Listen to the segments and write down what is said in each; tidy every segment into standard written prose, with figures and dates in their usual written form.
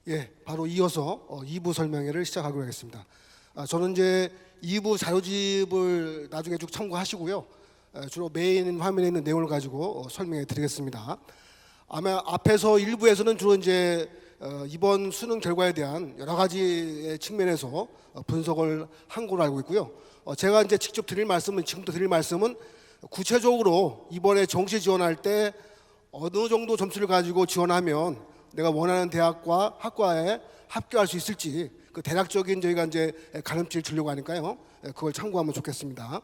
예, 바로 이어서 2부 설명회를 시작하도록 하겠습니다. 저는 이제 2부 자료집을 나중에 쭉 참고하시고요. 주로 메인 화면에 있는 내용을 가지고 설명해 드리겠습니다. 아마 앞에서 1부에서는 주로 이제 이번 수능 결과에 대한 여러 가지 측면에서 분석을 한 걸로 알고 있고요. 제가 이제 직접 드릴 말씀은 지금부터 드릴 말씀은 구체적으로 이번에 정시 지원할 때 어느 정도 점수를 가지고 지원하면 내가 원하는 대학과 학과에 합격할 수 있을지 그 대략적인 저희가 이제 가름지를 주려고 하니까요. 그걸 참고하면 좋겠습니다.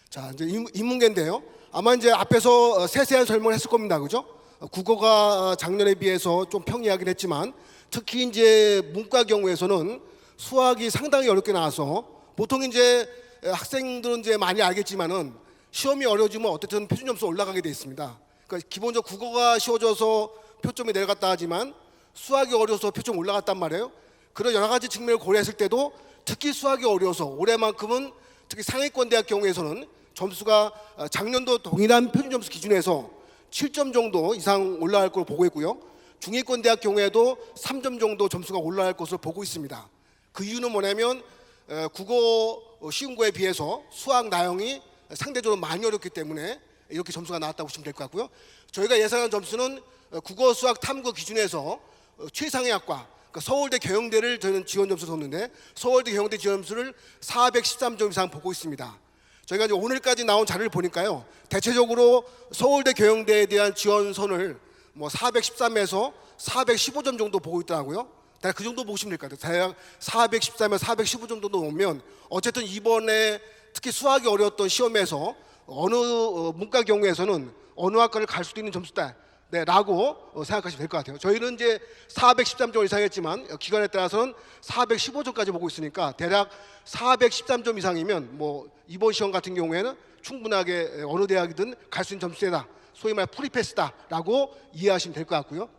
자, 이제 인문계인데요. 아마 이제 앞에서 세세한 설명을 했을 겁니다. 그죠? 국어가 작년에 비해서 좀 평이하긴 했지만 특히 이제 문과 경우에서는 수학이 상당히 어렵게 나와서 보통 이제 학생들은 이제 많이 알겠지만은 시험이 어려워지면 어쨌든 표준 점수 올라가게 돼 있습니다. 그러니까 기본적으로 국어가 쉬워져서 표점이 내려갔다 하지만 수학이 어려워서 표점 올라갔단 말이에요. 그런 여러 가지 측면을 고려했을 때도 특히 수학이 어려워서 올해만큼은 특히 상위권 대학 경우에서는 점수가 작년도 동일한 표준 점수 기준에서 7점 정도 이상 올라갈 걸로 보고 있고요. 중위권 대학 경우에도 3점 정도 점수가 올라갈 것으로 보고 있습니다. 그 이유는 뭐냐면 국어 쉬운 거에 비해서 수학 나형이 상대적으로 많이 어렵기 때문에 이렇게 점수가 나왔다고 보시면 될 것 같고요. 저희가 예상한 점수는 국어 수학 탐구 기준에서 최상위 학과 그러니까 서울대 경영대를 저희는 지원 점수를 줬는데 서울대 경영대 지원 점수를 413점 이상 보고 있습니다. 저희가 이제 오늘까지 나온 자료를 보니까요. 대체적으로 서울대 경영대에 대한 지원선을 뭐 413에서 415점 정도 보고 있더라고요. 대략 그 정도 보시면 될 것 같아요. 대략 413에서 415점 정도 놓으면 어쨌든 이번에 특히 수학이 어려웠던 시험에서 어느 문과 경우에서는 어느 학과를 갈 수도 있는 점수다. 네, 라고 생각하시면 될 것 같아요. 저희는 이제 413점 이상 했지만 기간에 따라서는 415점까지 보고 있으니까 대략 413점 이상이면 뭐 이번 시험 같은 경우에는 충분하게 어느 대학이든 갈 수 있는 점수대다. 소위 말해 프리패스다 라고 이해하시면 될 것 같고요.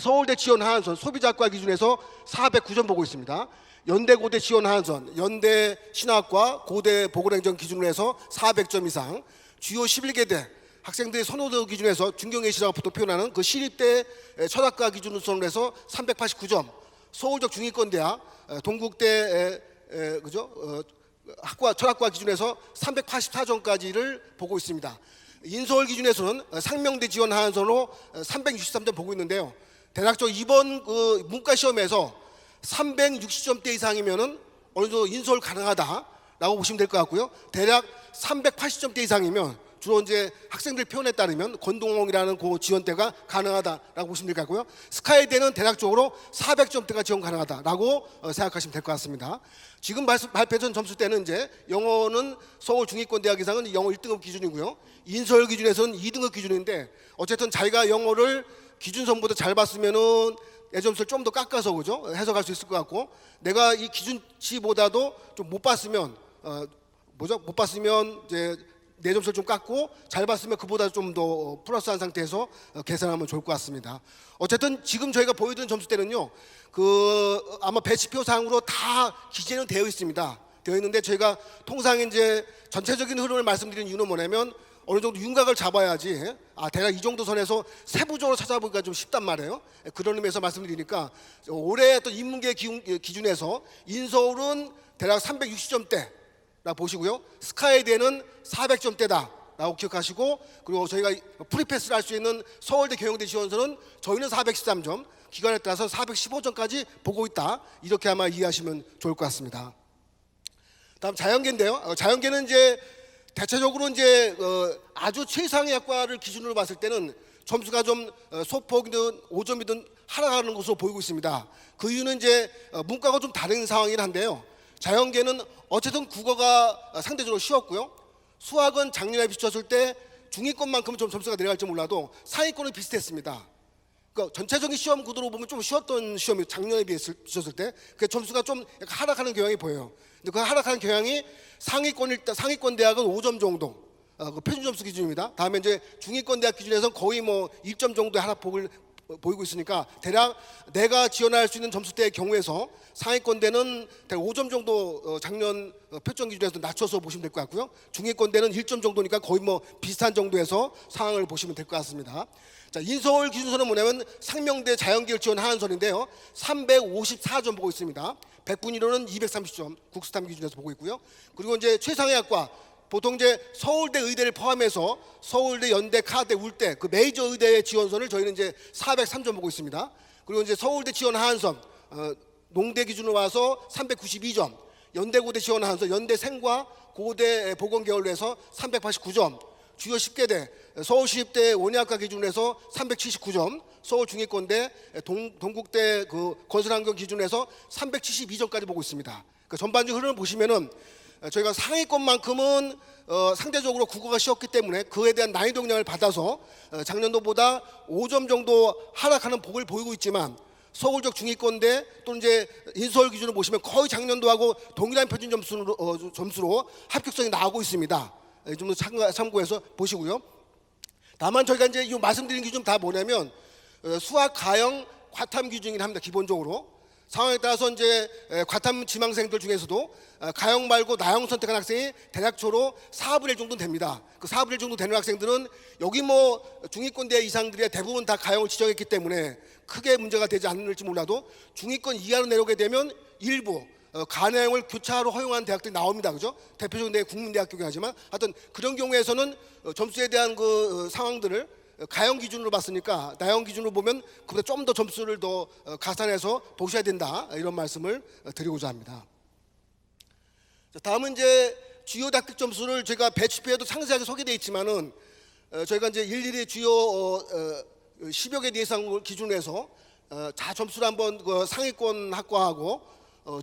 서울대 지원 하한선 소비자학과 기준에서 409점 보고 있습니다. 연대 고대 지원 하한선 연대 신학과 고대 보건행정 기준으로 해서 400점 이상 주요 11개대 학생들의 선호도 기준에서 중경예시라고 보통 표현하는 그 시립대 철학과 기준으로 해서 389점 서울적 중위권 대학 동국대 그죠? 학과 철학과 기준에서 384점까지를 보고 있습니다. 인서울 기준에서는 상명대 지원 하한선으로 363점 보고 있는데요. 대략적으로 이번 그 문과 시험에서 360점대 이상이면은 어느 정도 인서울 가능하다라고 보시면 될 것 같고요. 대략 380점대 이상이면 주로 이제 학생들 표현에 따르면 건동홍이라는 그 지원대가 가능하다라고 보시면 될 것 같고요. 스카이대는 대략적으로 400점대가 지원 가능하다라고 생각하시면 될 것 같습니다. 지금 발표된 점수대는 이제 영어는 서울 중위권 대학 이상은 영어 1등급 기준이고요. 인서울 기준에서는 2등급 기준인데 어쨌든 자기가 영어를 기준선보다 잘 봤으면은 내 점수를 좀 더 깎아서 그죠? 해석할 수 있을 것 같고 내가 이 기준치보다도 좀 못 봤으면 못 봤으면 이제 내 점수를 좀 깎고 잘 봤으면 그보다 좀 더 플러스한 상태에서 계산하면 좋을 것 같습니다. 어쨌든 지금 저희가 보여드린 점수대는요. 그 아마 배치표상으로 다 기재는 되어 있습니다. 되어 있는데 저희가 통상 이제 전체적인 흐름을 말씀드리는 이유는 뭐냐면 어느 정도 윤곽을 잡아야지 대략 이 정도 선에서 세부적으로 찾아보기가 좀 쉽단 말이에요. 그런 의미에서 말씀드리니까 올해 어떤 인문계 기준에서 인서울은 대략 360점대 보시고요. 스카이대는 400점대다 라고 기억하시고 그리고 저희가 프리패스를 할 수 있는 서울대 경영대 지원서는 저희는 413점 기간에 따라서 415점까지 보고 있다 이렇게 아마 이해하시면 좋을 것 같습니다. 다음 자연계인데요. 자연계는 이제 대체적으로 이제 아주 최상위 학과를 기준으로 봤을 때는 점수가 좀 소폭이든 5점이든 하락하는 것으로 보이고 있습니다. 그 이유는 이제 문과가 좀 다른 상황이긴 한데요. 자연계는 어쨌든 국어가 상대적으로 쉬웠고요. 수학은 작년에 비쳤을 때 중위권만큼은 좀 점수가 내려갈지 몰라도 상위권은 비슷했습니다. 그러니까 전체적인 시험 구도로 보면 좀 쉬웠던 시험이 작년에 비쳤을 때 그 점수가 좀 약간 하락하는 경향이 보여요. 근데 그 하락하는 경향이 상위권 대학은 5점 정도 그 표준 점수 기준입니다. 다음에 이제 중위권 대학 기준에서 거의 뭐 1점 정도의 하락폭을 보이고 있으니까 대략 내가 지원할 수 있는 점수대의 경우에서 상위권대는 대략 5점 정도 작년 표정 기준에서 낮춰서 보시면 될 것 같고요. 중위권대는 1점 정도니까 거의 뭐 비슷한 정도에서 상황을 보시면 될 것 같습니다. 자, 인서울 기준서는 뭐냐면 상명대 자연계열 지원 하한선인데요. 354점 보고 있습니다. 백분위로는 230점 국스탐 기준에서 보고 있고요. 그리고 이제 최상위학과 보통 이제 서울대 의대를 포함해서 서울대, 연대, 카대, 울대 그 메이저 의대의 지원선을 저희는 이제 403점 보고 있습니다. 그리고 이제 서울대 지원 하한선 농대 기준으로 와서 392점, 연대고대 지원 하한선 연대 생과 고대 보건계열로 해서 389점, 주요 10개대 서울시립대 원예학과 기준으로 해서 379점, 서울중위권대 동국대 그 건설환경 기준에서 372점까지 보고 있습니다. 그러니까 전반적 흐름을 보시면은 저희가 상위권만큼은 상대적으로 국어가 쉬웠기 때문에 그에 대한 난이도 영향을 받아서 작년도보다 5점 정도 하락하는 폭을 보이고 있지만 서울적 중위권대 또는 이제 인서울 기준으로 보시면 거의 작년도하고 동일한 표준 점수로 합격선이 나오고 있습니다. 좀 더 참고해서 보시고요. 다만 저희가 이제 이 말씀드린 기준 다 뭐냐면 수학, 가형, 과탐 기준이긴 합니다. 기본적으로. 상황에 따라서 이제 과탐 지망생들 중에서도 가형 말고 나형 선택한 학생이 대략적으로 4분의 1 정도는 됩니다. 그 4분의 1 정도 되는 학생들은 여기 뭐 중위권대 이상들이 대부분 다 가형을 지정했기 때문에 크게 문제가 되지 않을지 몰라도 중위권 이하로 내려오게 되면 일부 가형을 교차로 허용한 대학들이 나옵니다. 그죠? 대표적인 데 국민대학교긴 하지만 하여튼 그런 경우에서는 점수에 대한 그 상황들을 가형 기준으로 봤으니까 나형 기준으로 보면 그보다 좀 더 점수를 더 가산해서 보셔야 된다 이런 말씀을 드리고자 합니다. 자, 다음은 이제 주요 대학교 점수를 제가 배치표에도 상세하게 소개되어 있지만은 저희가 이제 일일이 주요 10여 개 예상을 기준으로 해서 자 점수를 한번 그 상위권 학과하고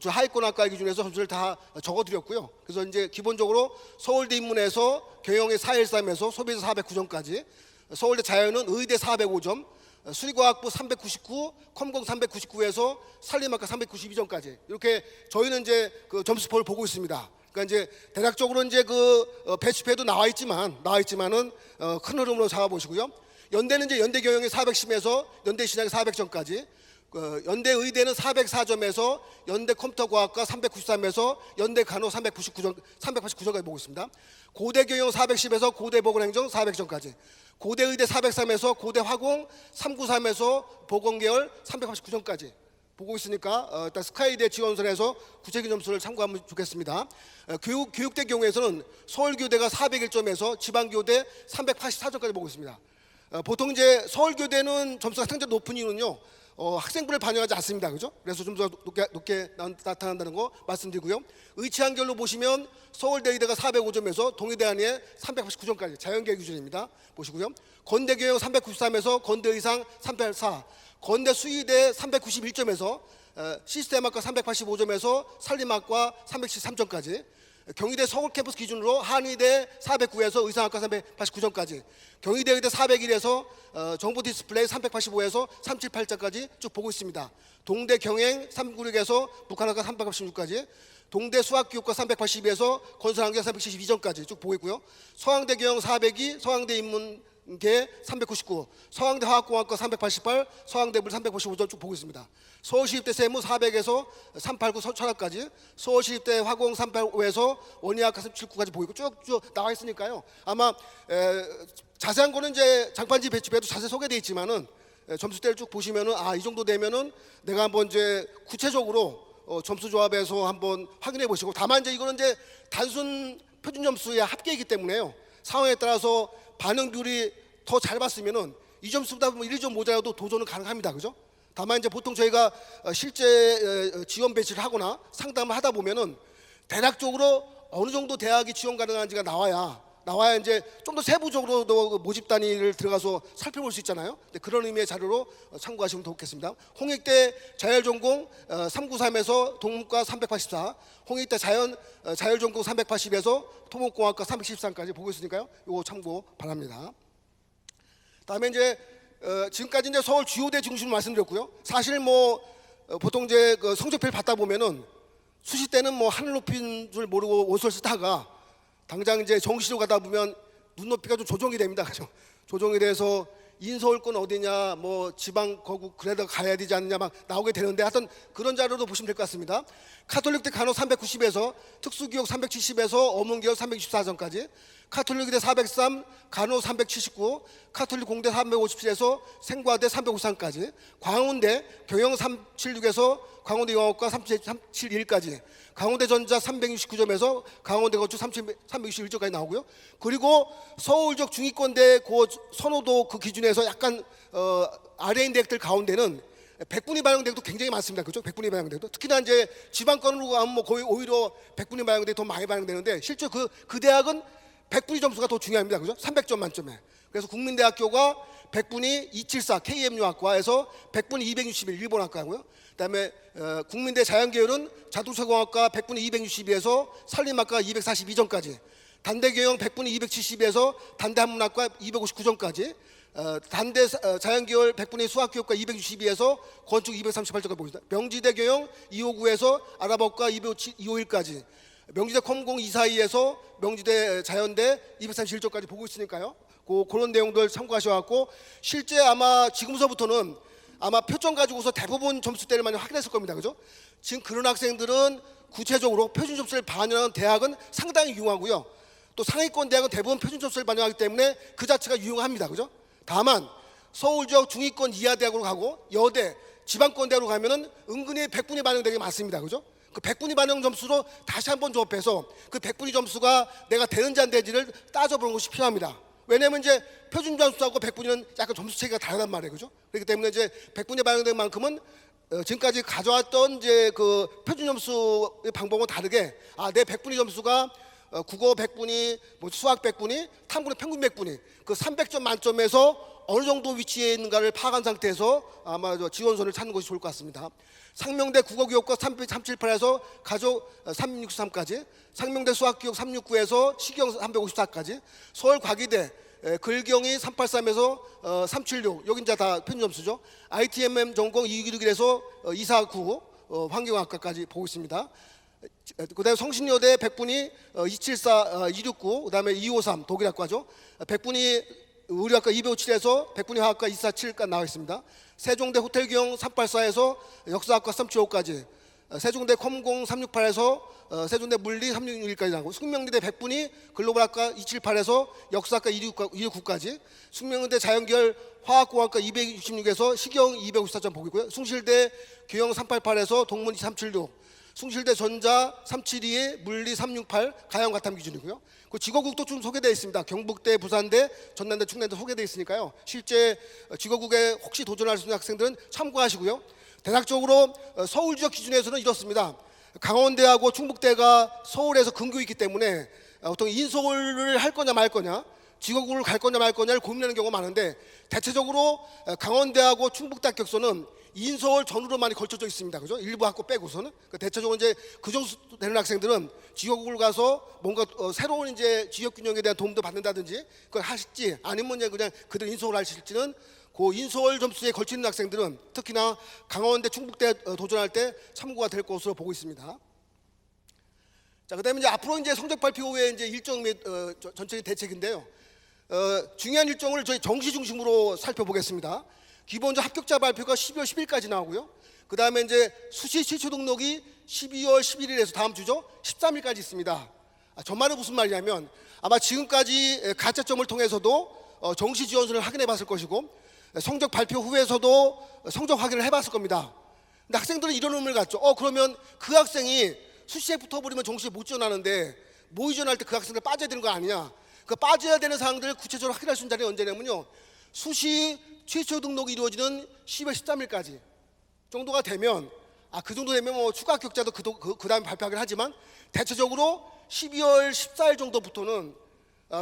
저 하위권 학과 기준에서 점수를 다 적어드렸고요. 그래서 이제 기본적으로 서울대 인문에서 경영의 413에서 소비에서 409점까지, 서울대 자연은 의대 405점, 수리과학부 399, 컴공 399에서 산림학과 392점까지 이렇게 저희는 이제 그 점수표를 보고 있습니다. 그러니까 이제 대략적으로 이제 그 배치표에도 나와 있지만은 큰 흐름으로 잡아보시고요. 연대는 이제 연대 경영이 410에서 연대 신학이 400점까지, 연대 의대는 404점에서 연대 컴퓨터과학과 393에서 연대 간호 389점까지 보고 있습니다. 고대 경영 410에서 고대 보건행정 400점까지, 고대 의대 403에서 고대 화공 393에서 보건계열 389점까지 보고 있으니까 일단 스카이대 지원선에서 구체적인 점수를 참고하면 좋겠습니다. 교육대 경우에서는 서울교대가 401점에서 지방교대 384점까지 보고 있습니다. 보통 이제 서울교대는 점수가 상당히 높은 이유는요, 학생부를 반영하지 않습니다. 그죠? 그래서 좀 더 높게 나타난다는 거 말씀드리고요. 의치한결로 보시면 서울대 의대가 405점에서 동의대한의 389점까지 자연계 기준입니다. 보시고요. 건대경영 393에서 건대의상 384, 건대 수의대 391점에서 시스템학과 385점에서 산림학과 373점까지, 경희대 서울 캠퍼스 기준으로 한의대 409에서 의상학과 389점까지, 경희대 의대 401에서 정보 디스플레이 385에서 378점까지 쭉 보고 있습니다. 동대 경행 396에서 북한학과 386까지, 동대 수학교육과 382에서 건설환경 372점까지 쭉 보고 있고요. 서강대 경영 402, 서강대 인문계 399, 서강대 화학공학과 388, 서강대 물 395점 쭉 보고 있습니다. 서울시립대 세무 400에서 389 철학까지, 서울시립대 화공 385에서 원예학과 379까지 보이고 쭉쭉 나와 있으니까요. 아마 자세한 거는 이제 장판지 배치표에도 자세히 소개되어 있지만은 점수대를 쭉 보시면은 이 정도 되면은 내가 한번 이제 구체적으로 점수 조합에서 한번 확인해 보시고, 다만 이제 이거는 이제 단순 표준 점수의 합계이기 때문에요. 상황에 따라서 반응 비율이 더 잘 봤으면은 이 점수보다 1, 2점 모자라도 도전은 가능합니다. 그죠? 다만 이제 보통 저희가 실제 지원 배치를 하거나 상담을 하다 보면은 대략적으로 어느 정도 대학이 지원 가능한지가 나와야 이제 좀 더 세부적으로도 모집 단위를 들어가서 살펴볼 수 있잖아요. 그런 의미의 자료로 참고하시면 좋겠습니다. 홍익대 자율전공 393에서 동문과 384, 홍익대 자율전공 380에서 토목공학과 313까지 보고 있으니까요. 이거 참고 바랍니다. 다음에 이제 지금까지 이제 서울 주요대 중심으로 말씀드렸고요. 사실 뭐 보통 이제 그 성적표를 받다 보면은 수시 때는 뭐 하늘 높인 줄 모르고 원서를 쓰다가 당장 이제 정시로 가다 보면 눈높이가 좀 조정이 됩니다. 그죠? 조정이 돼서 인서울권 어디냐, 뭐 지방 거국 그래도 가야 되지 않느냐 막 나오게 되는데, 하여튼 그런 자료도 보시면 될 것 같습니다. 카톨릭대 간호 390에서 특수기록 370에서 어문기록 364전까지, 카톨릭대 403, 간호 379, 카톨릭 공대 357에서 생과대 353까지, 광운대 경영 376에서 광운대 영어과 371까지, 강원대 전자 369점에서 강원대 건축 361점까지 나오고요. 그리고 서울 적 중위권대 그 선호도 그 기준에서 약간 아래인 대학들 가운데는 백분위 반영대도 굉장히 많습니다. 그죠? 백분위 반영대도 특히나 이제 지방권으로 가면 뭐 거의 오히려 백분위 반영대 더 많이 반영되는데, 실제 그 대학은 백분위 점수가 더 중요합니다. 그죠? 300점 만점에. 그래서 국민대학교가 백분위 274 KMU학과에서 백분위 261 일본학과고요. 그다음에 국민대 자연계열은 자동차공학과 백분위 262에서 산림학과 242점까지, 단대경영 백분위 270에서 단대한문학과 259점까지, 단대 자연계열 백분위 수학교육과 262에서 건축 238점까지 보겠습니다. 명지대 경영 259에서 아랍어과 251까지, 명지대 컴공 242에서 명지대 자연대 231점까지 보고 있으니까요. 그런 내용들 참고하셔갖고, 실제 아마 지금서부터는 아마 표점 가지고서 대부분 점수대를 많이 확인했을 겁니다. 그죠? 지금 그런 학생들은 구체적으로 표준 점수를 반영하는 대학은 상당히 유용하고요. 또 상위권 대학은 대부분 표준 점수를 반영하기 때문에 그 자체가 유용합니다. 그죠? 다만 서울적 중위권 이하 대학으로 가고 여대, 지방권 대학으로 가면은 은근히 백분위 반영되게 많습니다. 그죠? 그 백분위 반영 점수로 다시 한번 조합해서 그 백분위 점수가 내가 되는지 안 되는지를 따져보는 것이 필요합니다. 왜냐하면 이제 표준 점수하고 백분위는 약간 점수 체계가 다르단 말이에요. 그죠? 그렇기 때문에 이제 백분위 반영된 만큼은 지금까지 가져왔던 이제 그 표준 점수의 방법은 다르게, 내 백분위 점수가 국어 백분위, 뭐 수학 백분위, 탐구는 평균 백분위, 그 300점 만점에서 어느 정도 위치에 있는가를 파악한 상태에서 아마 지원선을 찾는 것이 좋을 것 같습니다. 상명대 국어교육과 378에서 가족 363까지, 상명대 수학교육 369에서 시경 354까지, 서울과기대 글경이 383에서 376, 여기 이제 다 표준 점수죠. ITMM 전공 261에서 249 환경학과까지 보고 있습니다. 그다음에 성신여대 백분위 274, 269, 그다음에 253 독일학과죠. 백분위 의료학과 257에서 백분위 화학과 247까지 나와 있습니다. 세종대 호텔경 384에서 역사학과 375까지, 세종대 컴공 368에서 세종대 물리 361까지 나오고, 숙명여대 백분위 글로벌학과 278에서 역사학과 269까지, 숙명여대 자연계열 화학공학과 266에서 시경 254점 보고 있고요. 숭실대 교영 388에서 동문 376, 숭실대 전자 372에 물리 368 가형 가탐 기준이고요. 그 직업국도 좀 소개되어 있습니다. 경북대, 부산대, 전남대, 충남대 소개되어 있으니까요. 실제 직업국에 혹시 도전할 수 있는 학생들은 참고하시고요. 대략적으로 서울 지역 기준에서는 이렇습니다. 강원대하고 충북대가 서울에서 근교에 있기 때문에 보통 인서울을 할 거냐 말 거냐, 직업국을 갈 거냐 말 거냐를 고민하는 경우가 많은데, 대체적으로 강원대하고 충북대 합격서는 인서울 전후로 많이 걸쳐져 있습니다. 그죠? 일부 학교 빼고서는. 대체적으로 이제 그 정도 되는 학생들은 지역국을 가서 뭔가 새로운 이제 지역 균형에 대한 도움도 받는다든지 그걸 하실지, 아니면 이제 그냥 그들 인서울 하실지는 그 인서울 점수에 걸치는 학생들은 특히나 강원대, 충북대 도전할 때 참고가 될 것으로 보고 있습니다. 자, 그다음에 이제 앞으로 이제 성적 발표 후에 이제 일정 및 전체적인 대책인데요. 중요한 일정을 저희 정시 중심으로 살펴보겠습니다. 기본적 합격자 발표가 12월 10일까지 나오고요. 그 다음에 이제 수시 최초 등록이 12월 11일에서 다음 주죠. 13일까지 있습니다. 저 말은 무슨 말이냐면, 아마 지금까지 가채점을 통해서도 정시 지원서를 확인해 봤을 것이고, 성적 발표 후에서도 성적 확인을 해봤을 겁니다. 근데 학생들은 이런 의문을 갖죠. 그러면 그 학생이 수시에 붙어버리면 정시에 못 지원하는데 모의 지원할 때 그 학생들 빠져야 되는 거 아니냐. 그 빠져야 되는 사항들을 구체적으로 확인할 수 있는 자리는 언제냐면요, 수시 최초 등록이 이루어지는 10월 13일까지 정도가 되면, 그 정도 되면 뭐 추가 합격자도 그 다음에 발표하긴 하지만, 대체적으로 12월 14일 정도부터는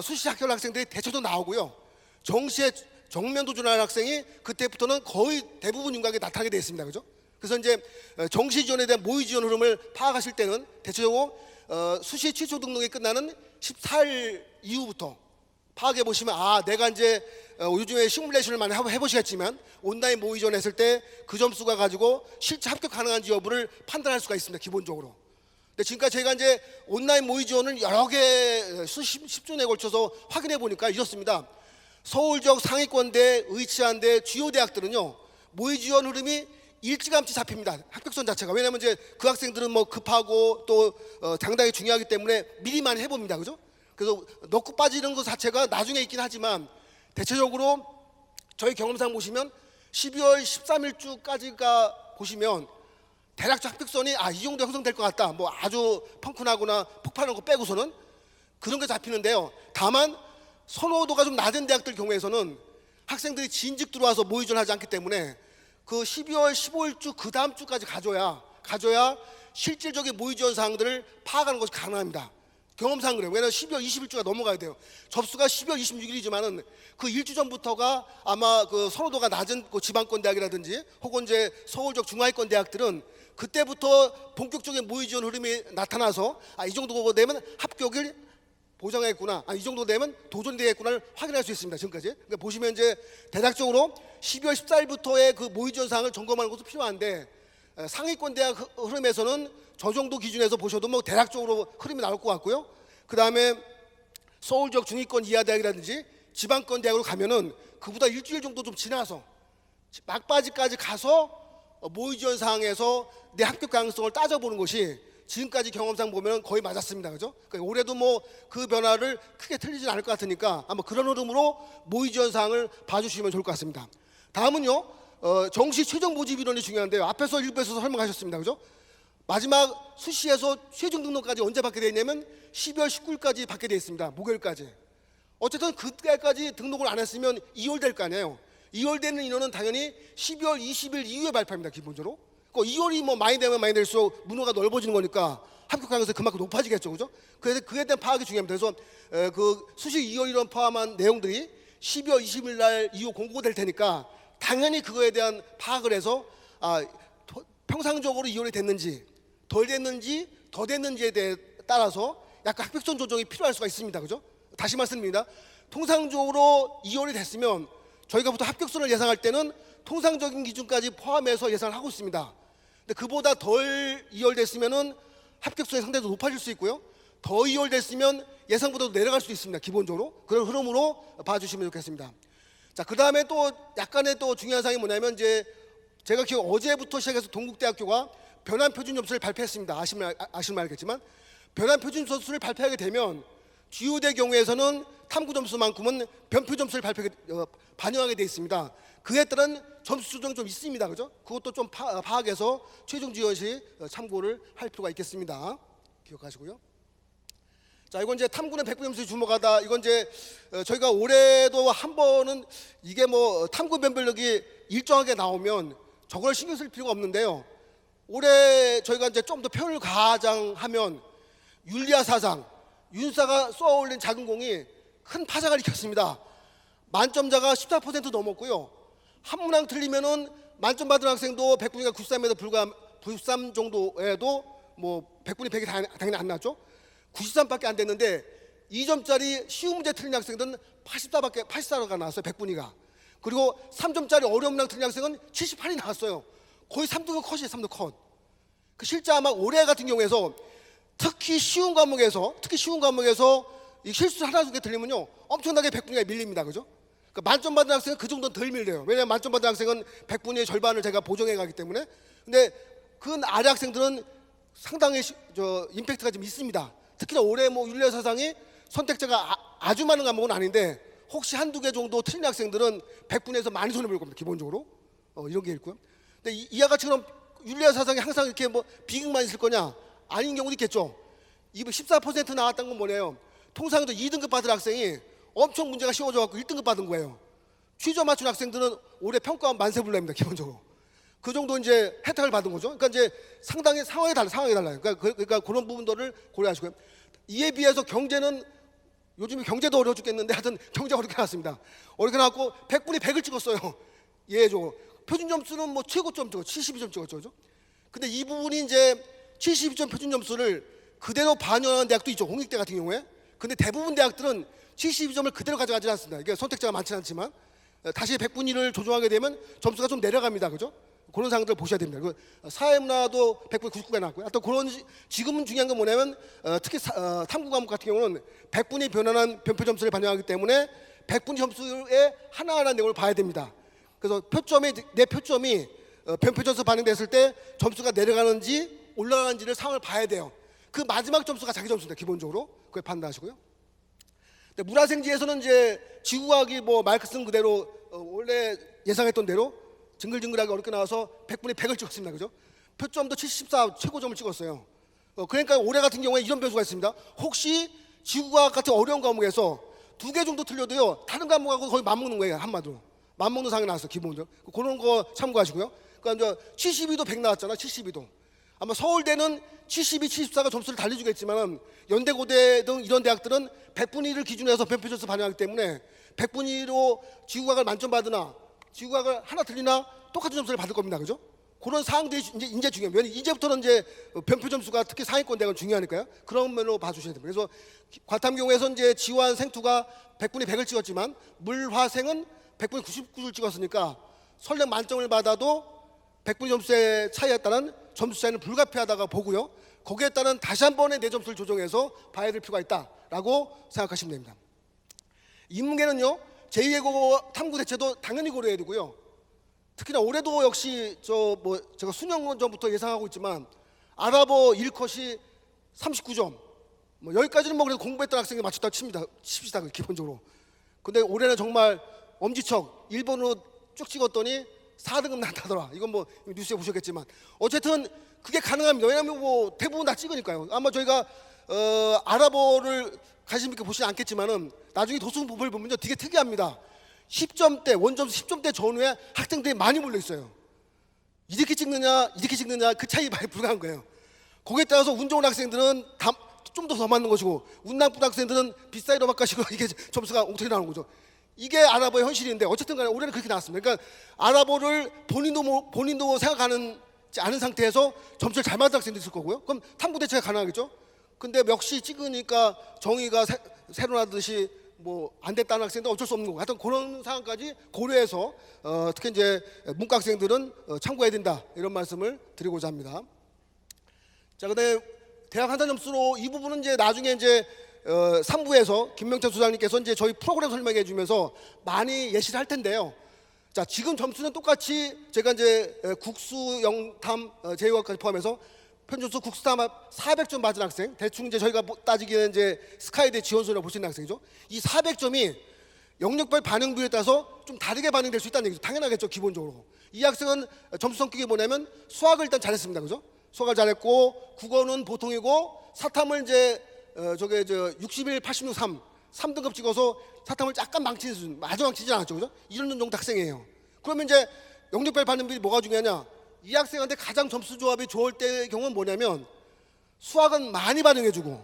수시 합격 학생들이 대체도 나오고요. 정시에 정면 도전하는 학생이 그때부터는 거의 대부분 윤곽에 나타나게 되어 있습니다. 그죠? 그래서 이제 정시 지원에 대한 모의 지원 흐름을 파악하실 때는 대체적으로 수시 최초 등록이 끝나는 14일 이후부터 파악해 보시면, 내가 이제 요즘에 시뮬레이션을 많이 해보시겠지만 온라인 모의 지원 했을 때 그 점수가 가지고 실제 합격 가능한지 여부를 판단할 수가 있습니다. 기본적으로. 근데 지금까지 저희가 이제 온라인 모의 지원을 여러 개 수십 10주에 걸쳐서 확인해 보니까 이렇습니다. 서울 지역 상위권대, 의치한대, 주요 대학들은요 모의 지원 흐름이 일찌감치 잡힙니다. 합격선 자체가. 왜냐하면 이제 그 학생들은 뭐 급하고 또 상당히 중요하기 때문에 미리 많이 해봅니다. 그죠? 그래서 넣고 빠지는 것 자체가 나중에 있긴 하지만 대체적으로 저희 경험상 보시면 12월 13일주까지가 보시면 대략적 합격선이 이 정도 형성될 것 같다. 뭐 아주 펑크나거나 폭발하는 거 빼고서는 그런 게 잡히는데요. 다만 선호도가 좀 낮은 대학들 경우에서는 학생들이 진즉 들어와서 모의 지원하지 않기 때문에 그 12월 15일주 그 다음 주까지 가져야 실질적인 모의 지원 사항들을 파악하는 것이 가능합니다. 경험상 그래요. 왜냐하면 12월 20일주가 넘어가야 돼요. 접수가 12월 26일이지만은 그 일주 전부터가 아마 그 선호도가 낮은 그 지방권 대학이라든지 혹은 이제 서울적 중하위권 대학들은 그때부터 본격적인 모의 지원 흐름이 나타나서 이 정도 되면 합격을 보장했구나, 이 정도 되면 도전이 되겠구나를 확인할 수 있습니다. 지금까지. 그러니까 보시면 이제 대략적으로 12월 14일부터의 그 모의 지원 사항을 점검하는 것도 필요한데 상위권 대학 흐름에서는 저 정도 기준에서 보셔도 뭐 대략적으로 흐름이 나올 것 같고요. 그 다음에 서울 지역 중위권 이하 대학이라든지 지방권 대학으로 가면은 그보다 일주일 정도 좀 지나서 막바지까지 가서 모의 지원 사항에서 내 합격 가능성을 따져보는 것이 지금까지 경험상 보면 거의 맞았습니다. 그죠? 그러니까 올해도 뭐 그 변화를 크게 틀리진 않을 것 같으니까 아마 그런 흐름으로 모의 지원 사항을 봐주시면 좋을 것 같습니다. 다음은요, 정시 최종 모집 인원이 중요한데요. 앞에서 일부에서 설명하셨습니다. 그죠? 마지막 수시에서 최종 등록까지 언제 받게 되어 있냐면 12월 19일까지 받게 되어 있습니다. 목요일까지. 어쨌든 그때까지 등록을 안 했으면 2월 될 거 아니에요. 2월 되는 인원은 당연히 12월 20일 이후에 발표합니다. 기본적으로. 2월이 뭐 많이 되면 많이 될수록 문호가 넓어지는 거니까 합격 가능성이 그만큼 높아지겠죠. 그죠? 그래서 그에 대한 파악이 중요합니다. 그래서 그 수시 2월 인원 포함한 내용들이 12월 20일 날 이후 공고될 테니까 당연히 그거에 대한 파악을 해서 평상적으로 2월이 됐는지 덜 됐는지 더 됐는지에 대해 따라서 약간 합격선 조정이 필요할 수가 있습니다. 그죠? 다시 말씀드립니다. 통상적으로 2월이 됐으면 저희가 보통 합격선을 예상할 때는 통상적인 기준까지 포함해서 예상을 하고 있습니다. 근데 그보다 덜 2월 됐으면은 합격선이 상당히 높아질 수 있고요. 더 2월 됐으면 예상보다도 내려갈 수 있습니다. 기본적으로 그런 흐름으로 봐주시면 좋겠습니다. 자, 그 다음에 또 약간의 또 중요한 사항이 뭐냐면 이제 제가 어제부터 시작해서 동국대학교가 변환 표준 점수를 발표했습니다. 아시면 알겠지만 변환 표준 점수를 발표하게 되면 주요대 경우에서는 탐구 점수만큼은 변표 점수를 반영하게 되어 있습니다. 그에 따른 점수 조정이 좀 있습니다. 그죠? 그것도 좀 파악해서 최종 지원 시 참고를 할 필요가 있겠습니다. 기억하시고요. 자, 이건 이제 탐구는 100분 점수에 주목하다. 이건 이제 저희가 올해도 한 번은 이게 뭐 탐구 변별력이 일정하게 나오면 저걸 신경 쓸 필요가 없는데요. 올해 저희가 이제 좀 더 표현을 가장하면 율리아 사상, 윤사가 쏘아 올린 작은 공이 큰 파장을 일으켰습니다. 만점자가 14% 넘었고요. 한 문항 틀리면은 만점 받은 학생도 100분위가 93에도 불과한 93 정도에도 뭐 100분이 100이 당연히 안 나왔죠. 93밖에 안 됐는데 2점짜리 쉬운 문제 틀린 학생들은 84가 나왔어요. 100분위가. 그리고 3점짜리 어려운 문항 틀린 학생은 78이 나왔어요. 거의 3등급 컷이에요. 3등급 컷. 실제 아마 올해 같은 경우에서 특히 쉬운 과목에서 이 실수 하나 두 개 틀리면요 엄청나게 100분위가 밀립니다. 그죠? 그러니까 만점 받은 학생은 그 정도는 덜 밀려요. 왜냐하면 만점 받은 학생은 100분위의 절반을 제가 보정해 가기 때문에. 근데 그 아래 학생들은 상당히 임팩트가 좀 있습니다. 특히나 올해 뭐 율리아 사상이 선택자가 아주 많은 과목은 아닌데 혹시 한두 개 정도 틀린 학생들은 100분에서 많이 손해볼 겁니다. 기본적으로 이런 게 있고요. 근데 이와 같이처럼 율리아 사상이 항상 이렇게 뭐 비극만 있을 거냐? 아닌 경우도 있겠죠. 14% 나왔던 건 뭐냐요? 통상도 2등급 받은 학생이 엄청 문제가 쉬워져갖고 1등급 받은 거예요. 취저 맞춘 학생들은 올해 평가원 만세불라입니다. 기본적으로. 그 정도 이제 혜택을 받은 거죠. 그러니까 이제 상당히 상황이 달라요. 그러니까 그런 부분들을 고려하시고요. 이에 비해서 경제는 요즘에 경제도 어려워 죽겠는데 하여튼 경제가 어렵게 나왔습니다. 어렵게 나왔고 100분이 100을 찍었어요. 예죠. 표준 점수는 뭐 최고점 찍었죠. 72점 찍었죠. 그죠? 근데 이 부분이 이제 72점 표준 점수를 그대로 반영하는 대학도 있죠. 공익대 같은 경우에. 근데 대부분 대학들은 72점을 그대로 가져가지 않습니다. 이게 선택자가 많지는 않지만 다시 100분위를 조정하게 되면 점수가 좀 내려갑니다. 그죠? 그런 사항들을 보셔야 됩니다. 사회문화도 100분 99가 나왔고요. 또 그런 지금은 중요한 건 뭐냐면 특히 탐구 과목 같은 경우는 100분이 변환한 변표 점수를 반영하기 때문에 100분 점수의 하나하나 내용을 봐야 됩니다. 그래서 내 표점이 변표 점수 반영됐을 때 점수가 내려가는지 올라가는지를 상황을 봐야 돼요. 그 마지막 점수가 자기 점수입니다. 기본적으로 그걸 판단하시고요. 문화생지에서는 이제 지구과학이 뭐 마르크스는 그대로 원래 예상했던 대로 징글징글하게 어렵게 나와서 100분의 100을 찍었습니다. 그죠? 표점도 74 최고점을 찍었어요. 그러니까 올해 같은 경우에 이런 변수가 있습니다. 혹시 지구과학 같은 어려운 과목에서 2개 정도 틀려도요 다른 과목하고 거의 맞먹는 거예요. 한마디로 맞먹는 상황이 나왔어요. 기본적으로 그런 거 참고하시고요. 그러니까 이제 72도 100 나왔잖아. 72도 아마 서울대는 72, 74가 점수를 달리주겠지만 연대, 고대 등 이런 대학들은 100분의 1을 기준으로 해서 변표 점수 반영하기 때문에 100분의 1로 지구과학을 만점 받으나 지구과학을 하나 틀리나 똑같은 점수를 받을 겁니다. 그죠? 그런 사항들이 이제 중요해요. 왜냐면 이제부터는 이제 변표 점수가 특히 상위권 대학은 중요하니까요. 그런 면으로 봐주셔야 됩니다. 그래서 과탐 경우에서 이제 지원 생투가 100분의 100을 찍었지만 물화생은 100분의 99를 찍었으니까 설령 만점을 받아도 100분의 점수의 차이에 따른 점수 차이는 불가피하다가 보고요. 거기에 따른 다시 한 번의 내 점수를 조정해서 봐야 될 필요가 있다라고 생각하시면 됩니다. 인문계는요. 제2외국어 탐구 대체도 당연히 고려해야 되고요. 특히나 올해도 역시 제가 수년 전부터 예상하고 있지만 아랍어 1컷이 39점 여기까지는 뭐 그래도 공부했던 학생이 맞췄다고 칩시다 기본적으로. 근데 올해는 정말 엄지척 일본으로 쭉 찍었더니 4등급 난다더라. 이건 뭐 뉴스에 보셨겠지만 어쨌든 그게 가능합니다. 왜냐하면 뭐 대부분 다 찍으니까요. 아마 저희가 아랍어를 관심 있게 보시지 않겠지만은 나중에 도수법을 보면요 되게 특이합니다. 10점대 원점수 10점대 전후에 학생들이 많이 몰려 있어요. 이렇게 찍느냐 그 차이 많이 불가한 거예요. 거기에 따라서 운 좋은 학생들은 좀 더 맞는 것이고 운 나쁜 학생들은 빗사이로 바꿔시고 이게 점수가 엉터리 나오는 거죠. 이게 아랍어의 현실인데 어쨌든 간에 올해는 그렇게 나왔습니다. 그러니까 아랍어를 본인도 생각하는 않은 상태에서 점수를 잘 맞은 학생도 있을 거고요. 그럼 탐구 대체가 가능하겠죠. 근데 역시 찍으니까 정의가 새로 나듯이 뭐 안 됐다는 학생도 어쩔 수 없는 거고 하여튼 그런 상황까지 고려해서 특히 이제 문과 학생들은 참고해야 된다 이런 말씀을 드리고자 합니다. 자, 근데 대학 한산 점수로 이 부분은 이제 나중에 이제 3부에서 김명태 소장님께서 이제 저희 프로그램 설명해 주면서 많이 예시를 할 텐데요. 자, 지금 점수는 똑같이 제가 이제 국수, 영탐, 제2과까지 포함해서 평점수 국수탐 400점 받은 학생, 대충 이제 저희가 따지기에는 이제 스카이대 지원서를 보시는 학생이죠. 이 400점이 영역별 반응 비율에 따라서 좀 다르게 반응될 수 있다는 얘기죠. 당연하겠죠, 기본적으로. 이 학생은 점수 성격이 뭐냐면 수학을 일단 잘했습니다, 그죠? 수학을 잘했고 국어는 보통이고 사탐을 이제 저게 61, 86, 3등급 찍어서 사탐을 약간 망치는 수준, 아주 망치지 않았죠, 그죠? 이런 정도 학생이에요. 그러면 이제 영역별 반응 비율이 뭐가 중요하냐? 이 학생한테 가장 점수 조합이 좋을 때의 경우는 뭐냐면 수학은 많이 반영해주고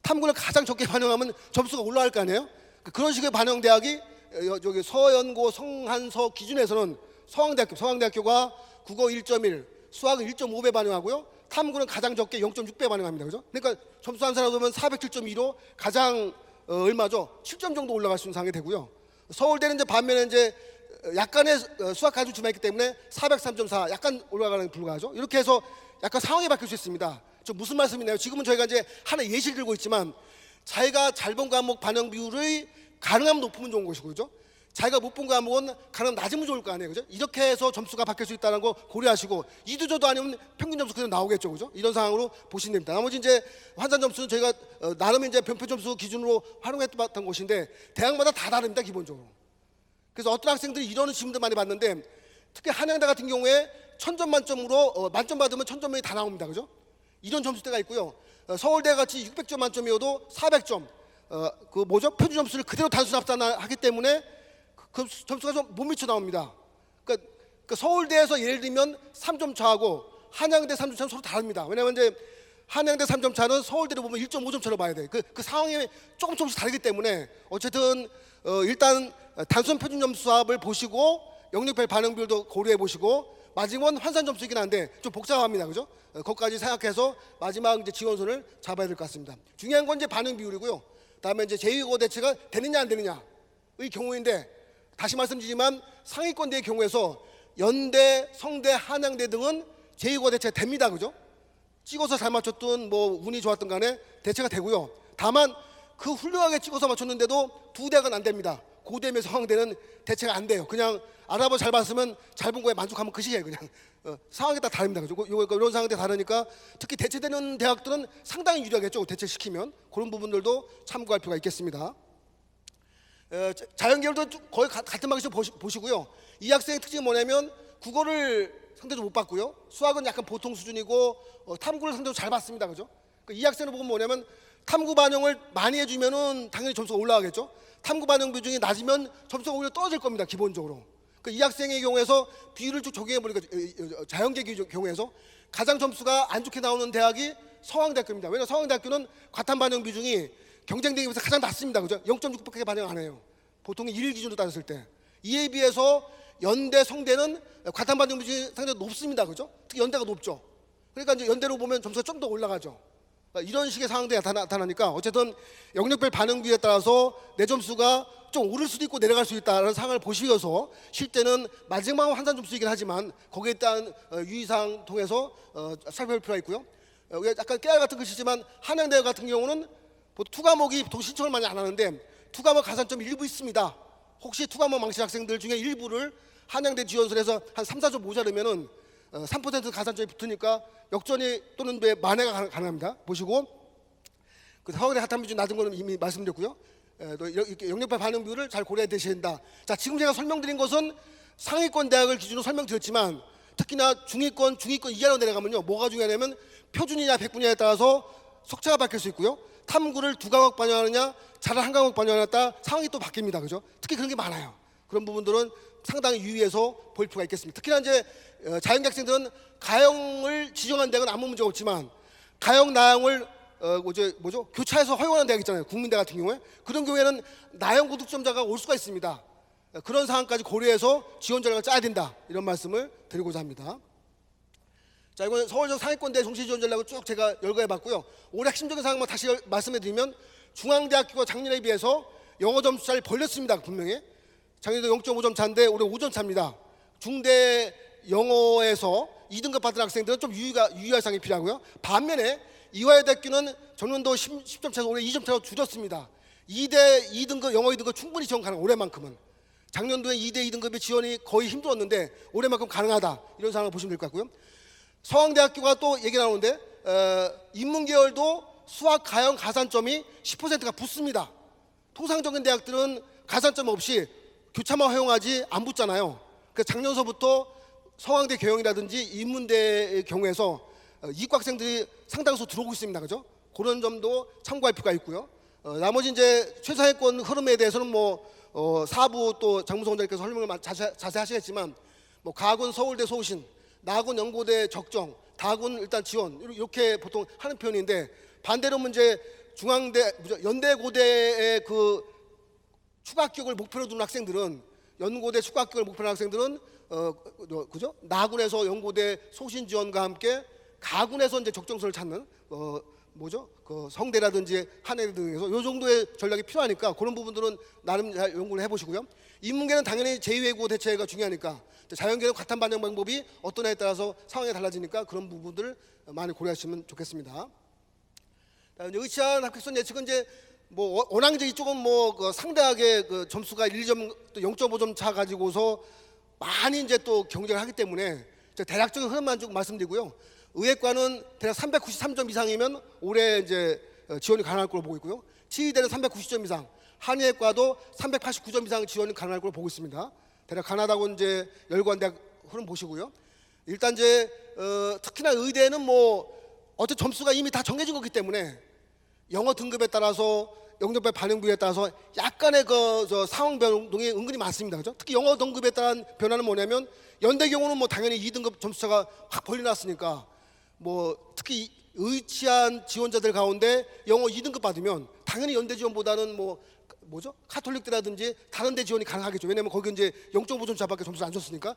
탐구를 가장 적게 반영하면 점수가 올라갈 거 아니에요? 그런 식의 반영 대학이 저기 서연고 성한서 기준에서는 서강대학교가 국어 1.1, 수학은 1.5배 반영하고요. 탐구는 가장 적게 0.6배 반영합니다. 그죠? 그러니까 점수 한 사람 보면 407.2로 가장 얼마죠? 7점 정도 올라갈 수 있는 상황이 되고요. 서울대는 이제 반면에 이제 약간의 수학 가중 지마있기 때문에 403.4 약간 올라가는 불과하죠. 이렇게 해서 약간 상황이 바뀔 수 있습니다. 저 무슨 말씀이냐면 지금은 저희가 이제 하나 예시를 들고 있지만 자기가 잘 본 과목 반영 비율이 가능하면 높으면 좋은 것이고 그죠? 자기가 못 본 과목은 가능하면 낮으면 좋을 거 아니에요. 그죠? 이렇게 해서 점수가 바뀔 수 있다는 거 고려하시고 이두저도 아니면 평균 점수 그냥 나오겠죠. 그죠? 이런 상황으로 보시면 됩니다. 나머지 이제 환산 점수는 저희가 나름 이제 변표 점수 기준으로 활용했던 것인데 대학마다 다 다릅니다. 기본적으로. 그래서 어떤 학생들이 이런 질문들 많이 받는데 특히 한양대 같은 경우에 1000점 만점으로 만점 받으면 1000점이 다 나옵니다. 그죠? 이런 점수대가 있고요. 서울대 같이 600점 만점이어도 400점 표준 점수를 그대로 단순 합산하기 때문에 그 점수가 좀 못 미쳐 나옵니다. 그러니까 서울대에서 예를 들면 3점 차하고 한양대 3점 차는 서로 다릅니다. 왜냐하면 이제 한양대 3점 차는 서울대로 보면 1.5점 차로 봐야 돼. 그 상황이 조금씩 다르기 때문에 어쨌든 일단 단순 표준 점수합을 보시고 영역별 반응 비율도 고려해 보시고 마지막은 환산 점수이긴 한데 좀 복잡합니다, 그죠? 거기까지 생각해서 마지막 이제 지원선을 잡아야 될 것 같습니다. 중요한 건 이제 반응 비율이고요. 다음에 이제 제2외국어 대체가 되느냐 안 되느냐의 경우인데 다시 말씀드리지만 상위권대의 경우에서 연대, 성대, 한양대 등은 제2외국어 대체가 됩니다, 그죠? 찍어서 잘 맞췄든 뭐 운이 좋았든 간에 대체가 되고요. 다만 그 훌륭하게 찍어서 맞췄는데도 두 대학은 안 됩니다. 고대며 서강대는 대체가 안 돼요. 그냥 알아보 잘 봤으면 잘 본 거에 만족하면 끝이에요. 그냥 상황에 따라 다릅니다. 그죠? 이런 상황에 다르니까 특히 대체되는 대학들은 상당히 유리하겠죠. 대체시키면 그런 부분들도 참고할 필요가 있겠습니다. 자연계열도 거의 같은 방식 보시고요. 이 학생의 특징이 뭐냐면 국어를 상대적으로 못 봤고요. 수학은 약간 보통 수준이고 탐구를 상대적으로 잘 봤습니다. 그죠? 이 학생을 보면 뭐냐면 탐구 반영을 많이 해주면은 당연히 점수가 올라가겠죠. 탐구 반영 비중이 낮으면 점수가 오히려 떨어질 겁니다. 기본적으로. 이 학생의 경우에서 비율을 쭉 적용해 보니까 자연계 경우에서 가장 점수가 안 좋게 나오는 대학이 서강대학교입니다. 왜냐하면 서강대학교는 과탐 반영 비중이 경쟁대학에서 가장 낮습니다. 그죠? 0.6밖에 반영 안 해요. 보통 1 기준으로 따졌을 때. 이에 비해서 연대, 성대는 과탐 반영 비중이 상당히 높습니다. 그죠? 특히 연대가 높죠. 그러니까 이제 연대로 보면 점수가 좀 더 올라가죠. 이런 식의 상황들이 나타나니까 어쨌든 영역별 반응 비율에 따라서 내 점수가 좀 오를 수도 있고 내려갈 수 있다는 상황을 보시면서 실제는 마지막 환산 점수이긴 하지만 거기에 따른 유의사항 통해서 살펴볼 필요가 있고요. 약간 깨알 같은 글씨지만 한양대 같은 경우는 보통 투과목이 보통 신청을 많이 안 하는데 투과목 가산점이 일부 있습니다. 혹시 투과목 망친 학생들 중에 일부를 한양대 지원설에서 한 3, 4점 모자르면은 3% 가산점이 붙으니까 역전이 또는 만회가 가능합니다. 보시고 그 서울의 하탐 비중 낮은 거는 이미 말씀드렸고요. 또 영역별 반응 비율을 잘 고려해 두셔야 된다. 자, 지금 제가 설명드린 것은 상위권 대학을 기준으로 설명드렸지만 특히나 중위권 이하로 내려가면요, 뭐가 중요하냐면 표준이냐 백분이냐에 따라서 석차가 바뀔 수 있고요. 탐구를 2과목 반영하느냐, 자를 1과목 반영하느냐에 따라 상황이 또 바뀝니다. 그죠? 특히 그런 게 많아요. 그런 부분들은 상당히 유의해서 볼 필요가 있겠습니다. 특히나 이제 자연계 학생들은 가형을 지정한 대학은 아무 문제가 없지만 가형 나형을 교차해서 허용하는 대학 있잖아요. 국민대 같은 경우에 그런 경우에는 나형 고득점자가 올 수가 있습니다. 그런 상황까지 고려해서 지원 전략을 짜야 된다. 이런 말씀을 드리고자 합니다. 자, 이건 서울대 상위권대 정시 지원 전략을 쭉 제가 열거해봤고요. 올해 핵심적인 사항만 다시 말씀해드리면 중앙대학교가 작년에 비해서 영어 점수 차를 벌렸습니다. 분명히 작년에도 0.5점 차인데 올해 5점 차입니다. 중대 영어에서 2등급 받은 학생들은 좀 유의할 사항이 필요하고요. 반면에 이화여대학교는 전년도 10점 차에서 올해 2점 차로 줄였습니다. 2등급 영어 2등급 충분히 지원 가능. 올해만큼은 작년도에 2대 2등급의 지원이 거의 힘들었는데 올해만큼 가능하다. 이런 상황을 보시면 될 것 같고요. 서강대학교가 또 얘기 나오는데 인문계열도 수학 가형 가산점이 10%가 붙습니다. 통상적인 대학들은 가산점 없이 교차만 허용하지 안 붙잖아요. 그래서 작년서부터 서강대 교형이라든지 인문대의 경우에서 이과학생들이 상당수 들어오고 있습니다. 그죠? 그런 점도 참고할 필요가 있고요. 나머지 이제 최상위권 흐름에 대해서는 사부 또 장무성원장님께서 설명을 자세히 하시겠지만 가군 서울대 소신, 나군 연고대 적정, 다군 일단 지원 이렇게 보통 하는 표현인데 반대로 이제 연대 고대의 그 추가 합격을 목표로 두는 학생들은 연고대 추가 합격을 목표로 하는 학생들은 그죠? 나군에서 연고대 소신 지원과 함께 가군에서 이제 적정선을 찾는 그 성대라든지 한예대 등에서 이 정도의 전략이 필요하니까 그런 부분들은 나름 잘 연구를 해보시고요. 인문계는 당연히 제2외국어 대체가 중요하니까 자연계는 과탐 반영 방법이 어떠냐에 따라서 상황이 달라지니까 그런 부분들을 많이 고려하시면 좋겠습니다. 의치한 합격선 예측은 이제 워낙 이제 이쪽은 그 상대하게 그 점수가 1점 또 0.5점 차 가지고서 많이 이제 또 경쟁을 하기 때문에 대략적인 흐름만 좀 말씀드리고요. 의예과는 대략 393점 이상이면 올해 이제 지원이 가능할 걸로 보고 있고요. 치의대는 390점 이상, 한의예과도 389점 이상 지원이 가능할 걸로 보고 있습니다. 대략 가나다고 이제 열관대학 흐름 보시고요. 일단 이제 특히나 의대는 어떤 점수가 이미 다 정해진 거기 때문에 영어 등급에 따라서 영역별 반영 비율에 따라서 약간의 상황 변동이 은근히 많습니다. 그죠? 특히 영어 등급에 따른 변화는 뭐냐면 연대 경우는 당연히 2등급 점수차가 확 벌려놨으니까 특히 의치한 지원자들 가운데 영어 2등급 받으면 당연히 연대 지원보다는 카톨릭대라든지 다른 데 지원이 가능하겠죠. 왜냐면 거기 이제 0.5점 차밖에 점수를 안 줬으니까.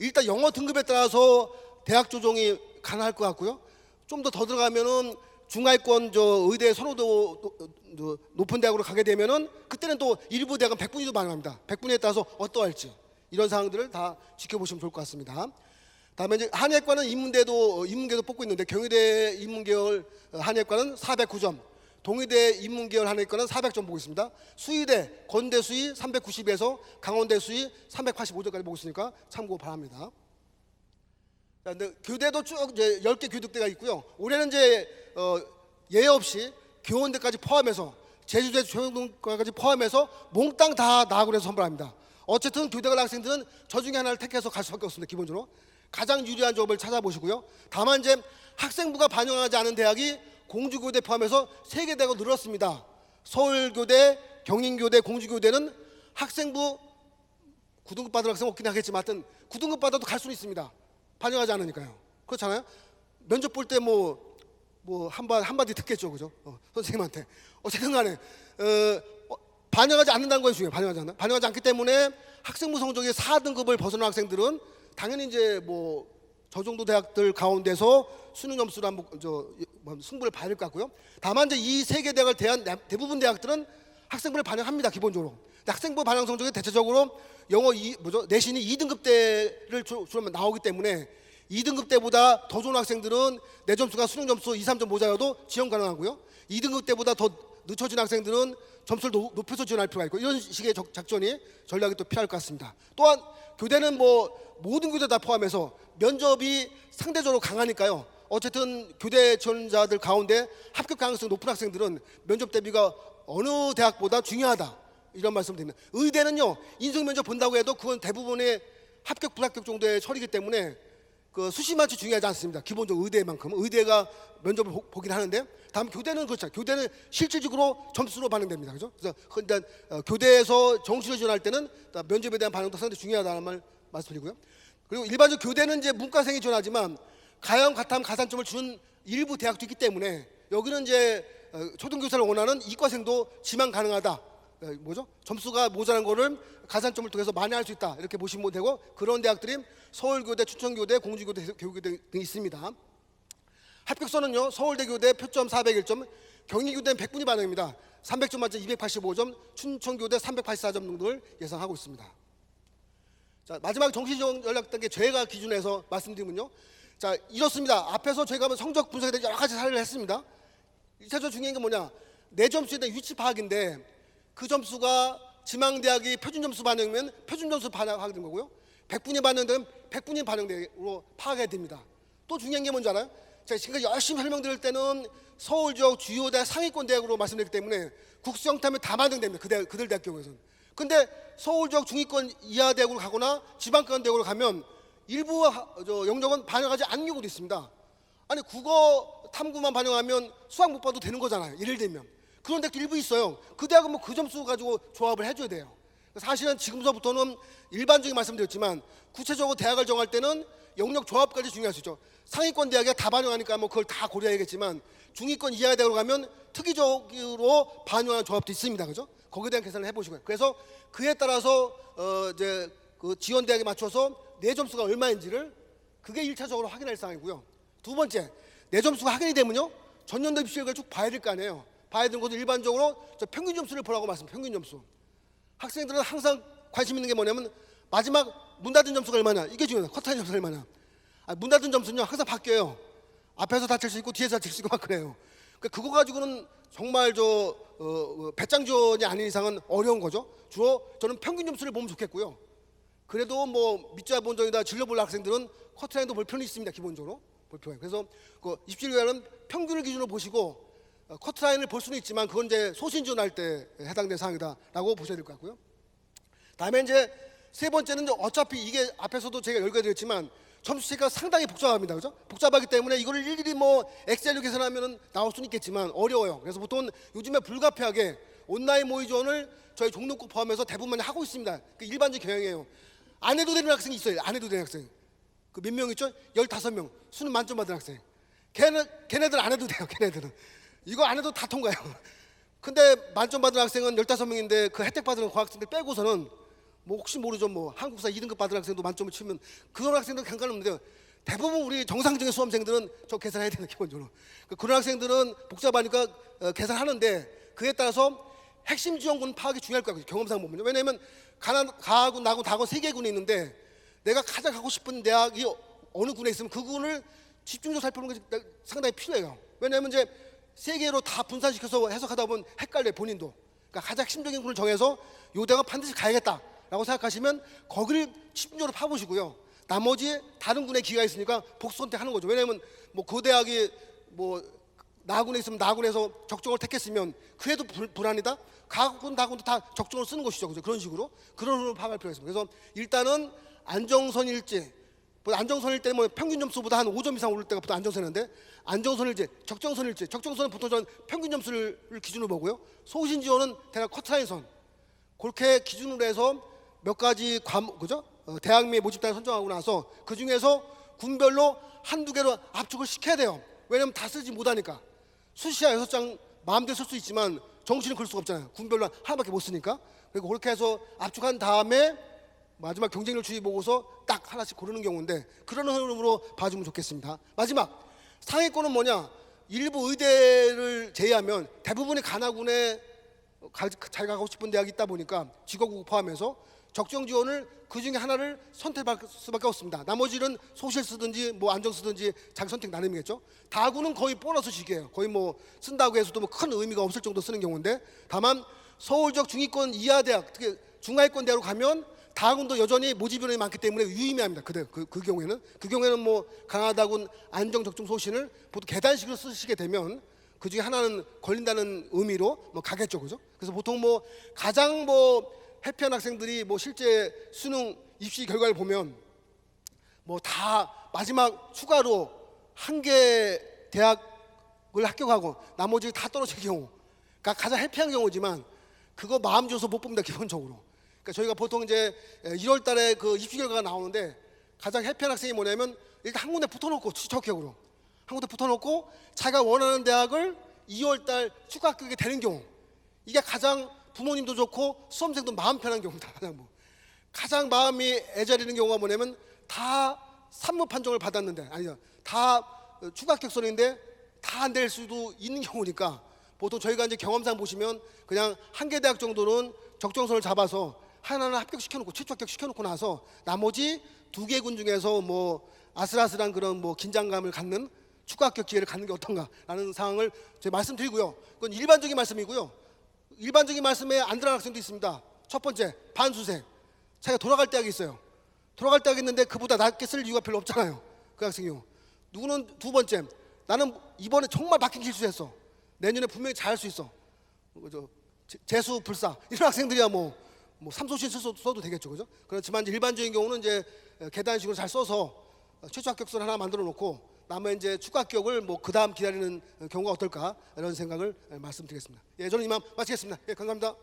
일단 영어 등급에 따라서 대학 조정이 가능할 것 같고요. 좀 더 들어가면은 중하위권 의대 선호도 높은 대학으로 가게 되면은 그때는 또 일부 대학은 100분위도 가능합니다. 100분위에 따라서 어떠할지 이런 사항들을 다 지켜보시면 좋을 것 같습니다. 다음에 이제 한예과는 인문계도 뽑고 있는데 경희대 인문계열 한예과는 409점, 동의대 인문계열 하나 있거나 400점 보고 있습니다. 수의대, 건대 수의 390에서 강원대 수의 385점까지 보고 있으니까 참고 바랍니다. 자, 근데 교대도 쭉 이제 10개 교육대가 있고요. 올해는 이제 예외 없이 교원대까지 포함해서 제주대 조영동까지 포함해서 몽땅 다 나학원에서 선발합니다. 어쨌든 교대 갈 학생들은 저 중에 하나를 택해서 갈 수밖에 없습니다. 기본적으로 가장 유리한 조합을 찾아보시고요. 다만 이제 학생부가 반영하지 않은 대학이 공주교대 포함해서 3개 대학으로 늘었습니다. 서울교대, 경인교대, 공주교대는 학생부 9등급 받을 학생 없긴 하겠지만 하여튼 9등급 받아도 갈 수는 있습니다. 반영하지 않으니까요. 그렇잖아요. 면접 볼 때 한마디 듣겠죠, 그죠? 선생님한테. 어쨌든 간에 반영하지 않는다는 것이 중요해요. 반영하지 않기 때문에 학생부 성적이 4등급을 벗어난 학생들은 당연히 이제 저 정도 대학들 가운데서 수능 점수를 승부를 봐야 될 것 같고요. 다만 이제 이 3개 대학을 대한 대부분 대학들은 학생부를 반영합니다, 기본적으로. 근데 학생부 반영 성적이 대체적으로 영어 내신이 2등급대를 주로 나오기 때문에 2등급대보다 더 좋은 학생들은 내 점수가 수능 점수 2, 3점 모자라도 지원 가능하고요. 2등급대보다 더 늦춰진 학생들은 점수를 높여서 지원할 필요가 있고, 이런 식의 작전이 전략이 또 필요할 것 같습니다. 또한 교대는 모든 교대 다 포함해서 면접이 상대적으로 강하니까요. 어쨌든 교대 지원자들 가운데 합격 가능성이 높은 학생들은 면접 대비가 어느 대학보다 중요하다, 이런 말씀 드립니다. 의대는요, 인성 면접 본다고 해도 그건 대부분의 합격 불합격 정도의 처리이기 때문에 그 수시만치 중요하지 않습니다. 기본적으로 의대만큼 의대가 면접을 보긴 하는데, 다음 교대는 그렇죠. 교대는 실질적으로 점수로 반영됩니다. 그죠? 그래서 일단 교대에서 정시를 지원할 때는 면접에 대한 반영도 상당히 중요하다는 말 말씀드리고요. 그리고 일반적으로 교대는 이제 문과생이 지원하지만 가형, 가탐, 가산점을 주는 일부 대학도 있기 때문에 여기는 이제 초등교사를 원하는 이과생도 지망 가능하다. 점수가 모자란 거를 가산점을 통해서 만회할 수 있다, 이렇게 보시면 되고, 그런 대학들이 서울교대, 춘천교대, 공주교대, 교육교대 등이 있습니다. 합격선은요, 서울대교대 표점 401점, 경희교대는 100분위 반영입니다. 300점 만점 285점, 춘천교대 384점 등을 예상하고 있습니다. 자, 마지막 정시전략 단계 저희가 기준에서 말씀드리면요, 자, 이렇습니다. 앞에서 저희가 성적 분석에 대해 여러 가지 사례를 했습니다. 1차적으로 중요한 게 뭐냐, 내 점수에 대한 위치 파악인데, 그 점수가 지망대학이 표준점수 반영이면 표준점수 반영하게 되는 거고요. 100분위 반영되면 100분위 반영으로 파악해야 됩니다. 또 중요한 게 뭔지 알아요? 제가 지금까지 열심히 설명드릴 때는 서울 지역 주요 대학 상위권 대학으로 말씀드렸기 때문에 국수 형태하면 다 반영됩니다. 그들 대학 경우에서는. 근데 서울 지역 중위권 이하 대학으로 가거나 지방권 대학으로 가면 일부 영역은 반영하지 않는 경우도 있습니다. 아니, 국어 탐구만 반영하면 수학 못 봐도 되는 거잖아요, 예를 들면. 그런 대학도 일부 있어요. 그 대학은 그 점수 가지고 조합을 해줘야 돼요. 사실은 지금서부터는 일반적인 말씀드렸지만 구체적으로 대학을 정할 때는 영역 조합까지 중요할 수 있죠. 상위권 대학에 다 반영하니까 그걸 다 고려해야겠지만 중위권 이하 대학으로 가면 특이적으로 반영하는 조합도 있습니다. 그죠? 거기에 대한 계산을 해보시고요. 그래서 그에 따라서 이제 그 지원 대학에 맞춰서 내 점수가 얼마인지를 그게 1차적으로 확인할 사항이고요. 두 번째, 내 점수가 확인이 되면요, 전년도 입시를 쭉 봐야 될 거 아니에요. 봐야 되는 것도 일반적으로 평균 점수를 보라고 말씀. 평균 점수. 학생들은 항상 관심 있는 게 뭐냐면 마지막 문 닫은 점수가 얼마냐, 이게 중요해요. 커트라인 점수가 얼마냐. 문 닫은 점수는요, 항상 바뀌어요. 앞에서 다 칠 수 있고 뒤에서 다 칠 수 있고 막 그래요. 그거 가지고는 정말 배짱 지원이 아닌 이상은 어려운 거죠. 주로 저는 평균 점수를 보면 좋겠고요. 그래도 밑자 본전이다 진로 볼 학생들은 커트라인도 볼 필요는 있습니다. 기본적으로 볼 필요해요. 그래서 그 입시위원회는 평균을 기준으로 보시고 커트라인을 볼 수는 있지만 그건 이제 소신 지원할 때 해당되는 사항이다라고 보셔야 될 것 같고요. 다음에 이제 세 번째는 어차피 이게 앞에서도 제가 열거드렸지만 점수 체계가 상당히 복잡합니다. 그죠? 복잡하기 때문에 이거를 일일이 엑셀로 계산하면 나올 수는 있겠지만 어려워요. 그래서 보통 요즘에 불가피하게 온라인 모의 지원을 저희 종로꼭 포함해서 대부분 하고 있습니다. 그 일반적인 경향이에요. 안 해도 되는 학생이 있어요. 안 해도 되는 학생. 그 몇 명 있죠? 15명. 수능 만점 받은 학생. 걔네들 안 해도 돼요. 걔네들은. 이거 안 해도 다 통과해요. 근데 만점 받은 학생은 15명인데 그 혜택 받은 고학생들 빼고서는 혹시 모르죠. 한국사 2등급 받은 학생도 만점을 치면 그런 학생들은 상관없는데요. 대부분 우리 정상적인 수험생들은 저 계산해야 되는 기본적으로. 그런 학생들은 복잡하니까 계산하는데 그에 따라서 핵심 지원군 파악이 중요할 거예요. 경험상 보면요. 왜냐하면 가하군, 나군, 다군 3개 군이 있는데 내가 가장 가고 싶은 대학이 어느 군에 있으면 그 군을 집중적으로 살펴보는 게 상당히 필요해요. 왜냐하면 이제 세 개로 다 분산시켜서 해석하다 보면 헷갈려요, 본인도. 그러니까 가장 핵심적인 부분을 정해서 요 대학은 반드시 가야겠다라고 생각하시면 거기를 집중적으로 파보시고요. 나머지 다른 군에 기회가 있으니까 복수 선택하는 거죠. 왜냐하면 뭐 그 대학이 뭐 나군에 있으면 나군에서 적정을 택했으면 그래도 불안이다. 가군 나군도 다 적정을 쓰는 것이죠. 그죠? 그런 식으로 그런 흐름을 파악할 필요가 있습니다. 그래서 일단은 안정선일제, 뭐 안정선일 때 뭐 평균 점수보다 한 5점 이상 오를 때가 보통 안정선인데, 안정선일제, 적정선일제, 적정선은 보통 저는 평균 점수를 기준으로 보고요. 소신지원은 대략 커트라인선, 그렇게 기준으로 해서 몇 가지 그죠? 대학미 모집단을 선정하고 나서 그 중에서 군별로 한두 개로 압축을 시켜야 돼요. 왜냐면 다 쓰지 못하니까. 수시야 6장 마음대로 쓸 수 있지만 정시는 그럴 수가 없잖아요. 군별로 하나밖에 못 쓰니까. 그리고 그렇게 해서 압축한 다음에 마지막 경쟁률 추이 보고서 딱 하나씩 고르는 경우인데, 그런 흐름으로 봐주면 좋겠습니다. 마지막 상위권은 뭐냐? 일부 의대를 제외하면 대부분의 간화군에 잘 가고 싶은 대학이 있다 보니까 직업국 포함해서 적정 지원을 그 중에 하나를 선택할 수밖에 없습니다. 나머지는 소실 쓰든지 뭐 안정 쓰든지 자기 선택 나름이겠죠. 다군은 거의 보너스식이에요. 거의 뭐 쓴다고 해서도 뭐 큰 의미가 없을 정도 쓰는 경우인데, 다만 서울적 중위권 이하 대학, 특히 중하위권 대학으로 가면 다군도 여전히 모집 인원이 많기 때문에 유의미합니다. 그 경우에는 뭐 강하다군 안정 적정 소신을 보통 계단식으로 쓰시게 되면 그 중에 하나는 걸린다는 의미로 뭐 가겠죠, 그죠? 그래서 보통 뭐 가장 뭐 해피한 학생들이 뭐 실제 수능 입시 결과를 보면 뭐 다 마지막 추가로 한 개 대학을 합격하고 나머지 다 떨어질 경우, 그러니까 가장 해피한 경우지만 그거 마음 줘서 못 봅니다, 기본적으로. 그러니까 저희가 보통 이제 1월 달에 그 입시 결과가 나오는데 가장 해피한 학생이 뭐냐면 일단 한 군데 붙어놓고, 취적격으로 한 군데 붙어놓고 자기가 원하는 대학을 2월 달 추가 합격이 되는 경우, 이게 가장 부모님도 좋고 수험생도 마음 편한 경우다. 가장 마음이 애자리는 경우가 뭐냐면 다 산무 판정을 받았는데, 아니요, 다 추가 합격선인데 다 안 될 수도 있는 경우니까 보통 저희가 이제 경험상 보시면 그냥 한 개 대학 정도는 적정선을 잡아서 하나는 합격시켜놓고 최초 합격시켜놓고 나서 나머지 두 개 군 중에서 뭐 아슬아슬한 그런 뭐 긴장감을 갖는 추가 합격 기회를 갖는 게 어떤가라는 상황을 제가 말씀드리고요. 그건 일반적인 말씀이고요. 일반적인 말씀에 안 들어간 학생도 있습니다. 첫 번째, 반수생. 자기가 돌아갈 대학이 있어요. 돌아갈 대학이 있는데 그보다 낮게 쓸 이유가 별로 없잖아요, 그 학생이. 누구는 두 번째, 나는 이번에 정말 막힌 실수했어. 내년에 분명히 잘할 수 있어. 재수 불사 이런 학생들이야 뭐 삼소신 써도 되겠죠, 그죠? 그렇지만 이제 일반적인 경우는 이제 계단식으로 잘 써서 최초 합격선 하나 만들어 놓고 남은 이제 추가 합격을 뭐 그 다음 기다리는 경우가 어떨까, 이런 생각을 말씀드리겠습니다. 예, 저는 이만 마치겠습니다. 예, 감사합니다.